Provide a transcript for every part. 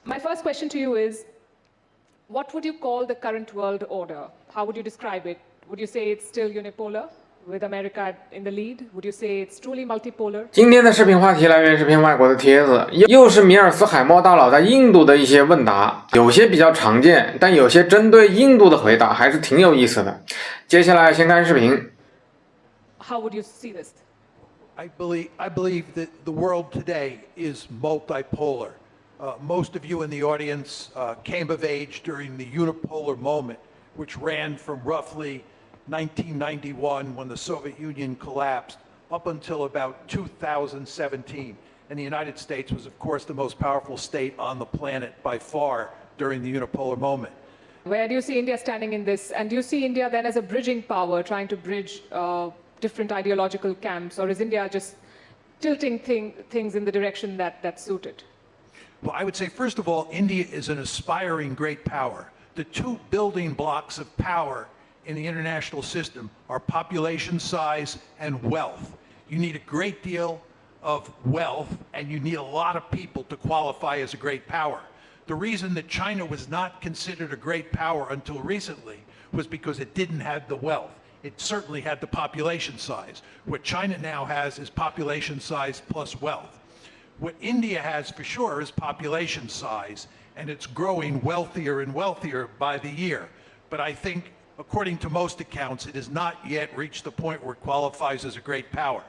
My first question to you is, what would you call the current world order? How would you describe it? Would you say it's still unipolar, with America in the lead? Would you say it's truly multipolar? 今天的视频话题来源是篇外国的帖子，又是米尔斯海默大佬在印度的一些问答，有些比较常见，但有些针对印度的回答还是挺有意思的。接下来先看视频。How would you see this? I believe that the world today is multipolar. Most of you in the audience came of age during the unipolar moment, which ran from roughly 1991, when the Soviet Union collapsed, up until about 2017. And the United States was, of course, the most powerful state on the planet by far during the unipolar moment. Where do you see India standing in this? And do you see India then as a bridging power, trying to bridge different ideological camps? Or is India just tilting things in the direction that suited? Well, I would say, first of all, India is an aspiring great power. The two building blocks of power in the international system are population size and wealth. You need a great deal of wealth, and you need a lot of people to qualify as a great power. The reason that China was not considered a great power until recently was because it didn't have the wealth. It certainly had the population size. What China now has is population size plus wealth. What India has for sure is population size, and it's growing wealthier and wealthier by the year. But I think, according to most accounts, it has not yet reached the point where it qualifies as a great power.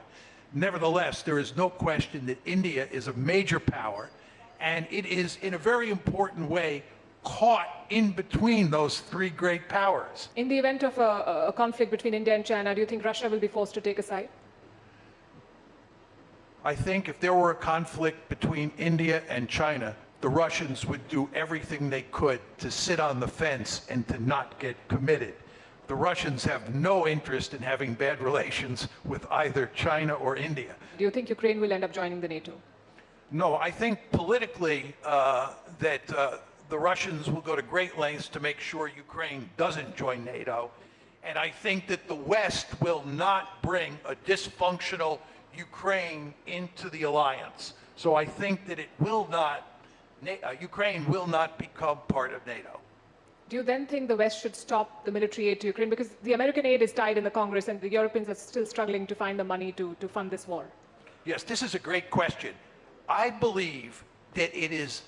Nevertheless, there is no question that India is a major power, and it is, in a very important way, caught in between those three great powers. In the event of a conflict between India and China, do you think Russia will be forced to take a side? I think if there were a conflict between India and China, the Russians would do everything they could to sit on the fence and to not get committed. The Russians have no interest in having bad relations with either China or India. Do you think Ukraine will end up joining the NATO? No, I think politically that the Russians will go to great lengths to make sure Ukraine doesn't join NATO. And I think that the West will not bring a dysfunctional Ukraine into the alliance. So I think that Ukraine will not become part of NATO. Do you then think the West should stop the military aid to Ukraine? Because the American aid is tied in the Congress and the Europeans are still struggling to find the money to fund this war. Yes, this is a great question. I believe that it is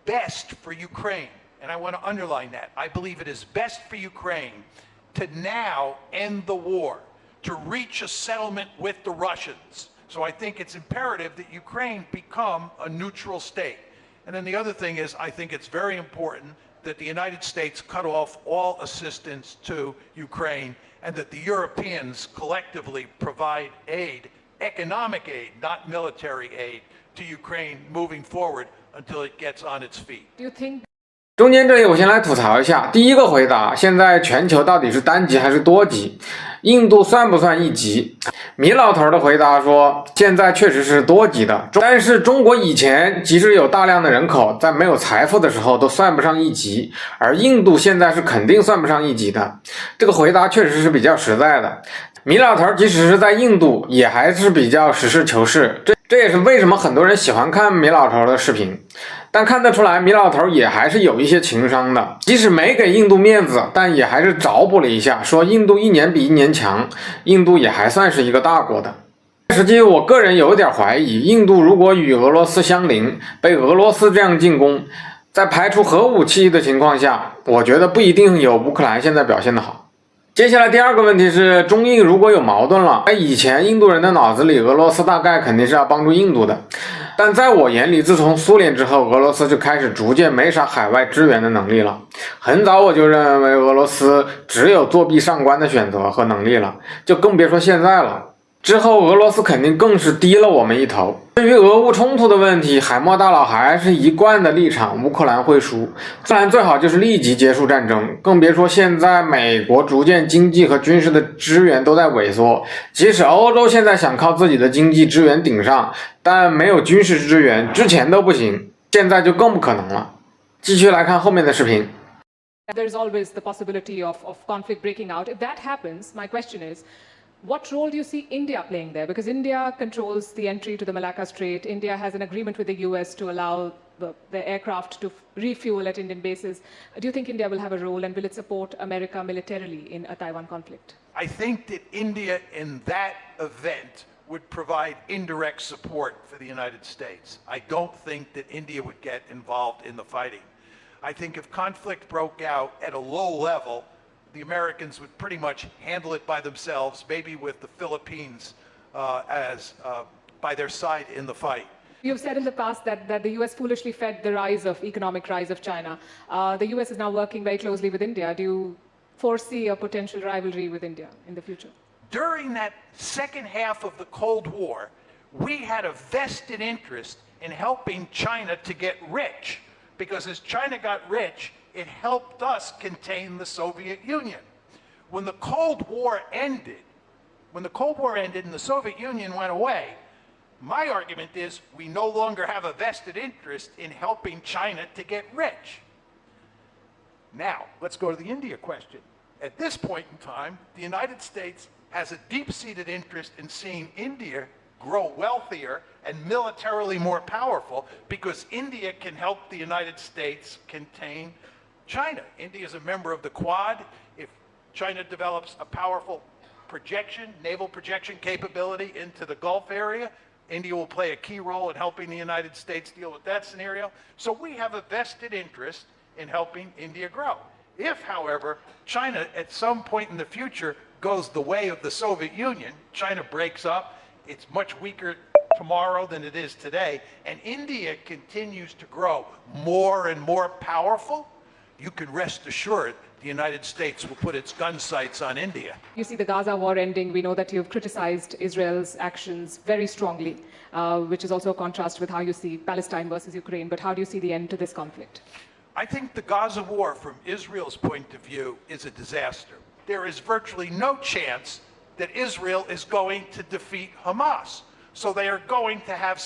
best for Ukraine, and I want to underline that. I believe it is best for Ukraine to now end the war, to reach a settlement with the Russians. So I think it's imperative that Ukraine become a neutral state. And then the other thing is, I think it's very important that the United States cut off all assistance to Ukraine and that the Europeans collectively provide aid, economic aid, not military aid, to Ukraine moving forward until it gets on its feet. Do you think? 中间这里我先来吐槽一下，第一个回答，现在全球到底是单极还是多极？印度算不算一极？米老头的回答说，现在确实是多极的，但是中国以前即使有大量的人口，在没有财富的时候都算不上一极，而印度现在是肯定算不上一极的。这个回答确实是比较实在的。米老头即使是在印度，也还是比较实事求是，这也是为什么很多人喜欢看米老头的视频。但看得出来，米老头也还是有一些情商的，即使没给印度面子，但也还是找补了一下，说印度一年比一年强，印度也还算是一个大国的。实际我个人有点怀疑，印度如果与俄罗斯相邻，被俄罗斯这样进攻，在排除核武器的情况下，我觉得不一定有乌克兰现在表现的好。接下来第二个问题是，中印如果有矛盾了，在以前印度人的脑子里，俄罗斯大概肯定是要帮助印度的，但在我眼里，自从苏联之后，俄罗斯就开始逐渐没啥海外支援的能力了。很早我就认为俄罗斯只有作壁上观的选择和能力了，就更别说现在了。之后俄罗斯肯定更是低了我们一头。至于俄乌冲突的问题，海默大佬还是一贯的立场，乌克兰会输，乌克兰最好就是立即结束战争，更别说现在美国逐渐经济和军事的支援都在萎缩，即使欧洲现在想靠自己的经济支援顶上，但没有军事支援，之前都不行，现在就更不可能了。继续来看后面的视频。There's always the possibility of conflict breaking out. If that happens, my question is, what role do you see India playing there? Because India controls the entry to the Malacca Strait. India has an agreement with the US to allow their aircraft to refuel at Indian bases. Do you think India will have a role, and will it support America militarily in a Taiwan conflict? I think that India in that event would provide indirect support for the United States. I don't think that India would get involved in the fighting. I think if conflict broke out at a low level, the Americans would pretty much handle it by themselves, maybe with the Philippines by their side in the fight. You've said in the past that the US foolishly fed the economic rise of China. The US is now working very closely with India. Do you foresee a potential rivalry with India in the future? During that second half of the Cold War, we had a vested interest in helping China to get rich, because as China got rich, it helped us contain the Soviet Union. When the Cold War ended and the Soviet Union went away, my argument is we no longer have a vested interest in helping China to get rich. Now, let's go to the India question. At this point in time, the United States has a deep-seated interest in seeing India grow wealthier and militarily more powerful, because India can help the United States contain China. India is a member of the Quad. If China develops a powerful naval projection capability into the Gulf area, India will play a key role in helping the United States deal with that scenario. So we have a vested interest in helping India grow. If, however, China at some point in the future goes the way of the Soviet Union, China breaks up, it's much weaker tomorrow than it is today, and India continues to grow more and more powerful, you can rest assured the United States will put its gun sights on India. You see the Gaza war ending. We know that you've criticized Israel's actions very strongly, which is also a contrast with how you see Palestine versus Ukraine. But how do you see the end to this conflict? I think the Gaza war, from Israel's point of view, is a disaster. There is virtually no chance that Israel is going to defeat Hamas. So they are going to have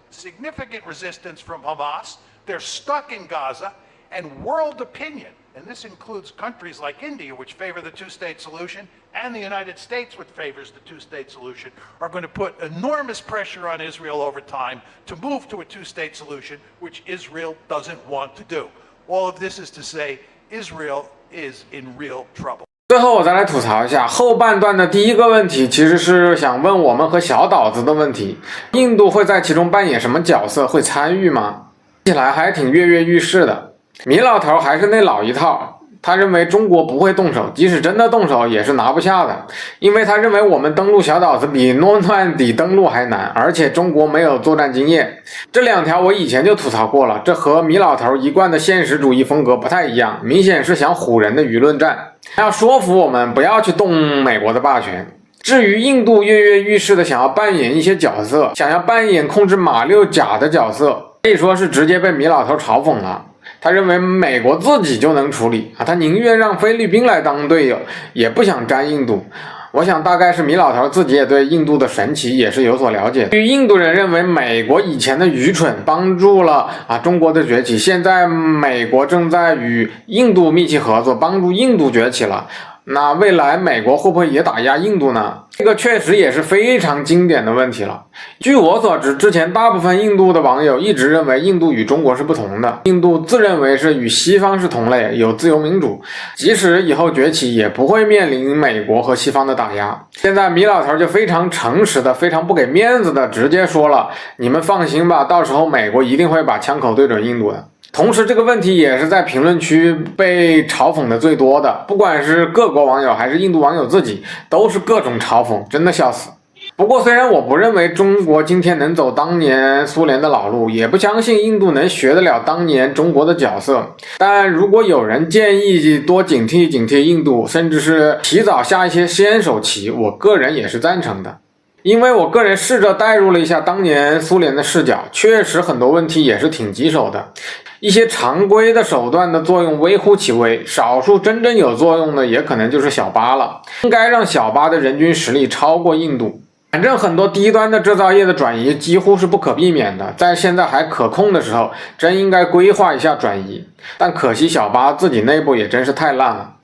significant resistance from Hamas. They're stuck in Gaza, and world opinion, and this includes countries like India, which favor the two-state solution, and the United States, which favors the two-state solution, are going to put enormous pressure on Israel over time to move to a two-state solution, which Israel doesn't want to do. All of this is to say, Israel is in real trouble. 最后我再来吐槽一下后半段的第一个问题，其实是想问我们和小岛子的问题。印度会在其中扮演什么角色？会参与吗？听起来还挺跃跃欲试的。米老头还是那老一套，他认为中国不会动手，即使真的动手也是拿不下的，因为他认为我们登陆小岛子比诺曼底登陆还难，而且中国没有作战经验。这两条我以前就吐槽过了，这和米老头一贯的现实主义风格不太一样，明显是想唬人的舆论战，要说服我们不要去动美国的霸权。至于印度跃跃欲试的想要扮演一些角色，想要扮演控制马六甲的角色，可以说是直接被米老头嘲讽了。他认为美国自己就能处理他宁愿让菲律宾来当队友，也不想沾印度。我想大概是米老头自己也对印度的神奇也是有所了解。对于印度人认为美国以前的愚蠢帮助了中国的崛起，现在美国正在与印度密切合作，帮助印度崛起了。那未来美国会不会也打压印度呢？这个确实也是非常经典的问题了。据我所知，之前大部分印度的网友一直认为印度与中国是不同的，印度自认为是与西方是同类，有自由民主，即使以后崛起也不会面临美国和西方的打压。现在米老头就非常诚实的，非常不给面子的直接说了，你们放心吧，到时候美国一定会把枪口对准印度的。同时这个问题也是在评论区被嘲讽的最多的，不管是各国网友还是印度网友自己，都是各种嘲讽，真的笑死。不过虽然我不认为中国今天能走当年苏联的老路，也不相信印度能学得了当年中国的角色，但如果有人建议多警惕警惕印度，甚至是提早下一些先手棋，我个人也是赞成的。因为我个人试着带入了一下当年苏联的视角，确实很多问题也是挺棘手的，一些常规的手段的作用微乎其微，少数真正有作用的也可能就是小巴了，应该让小巴的人均实力超过印度。反正很多低端的制造业的转移几乎是不可避免的，在现在还可控的时候，真应该规划一下转移，但可惜小巴自己内部也真是太烂了。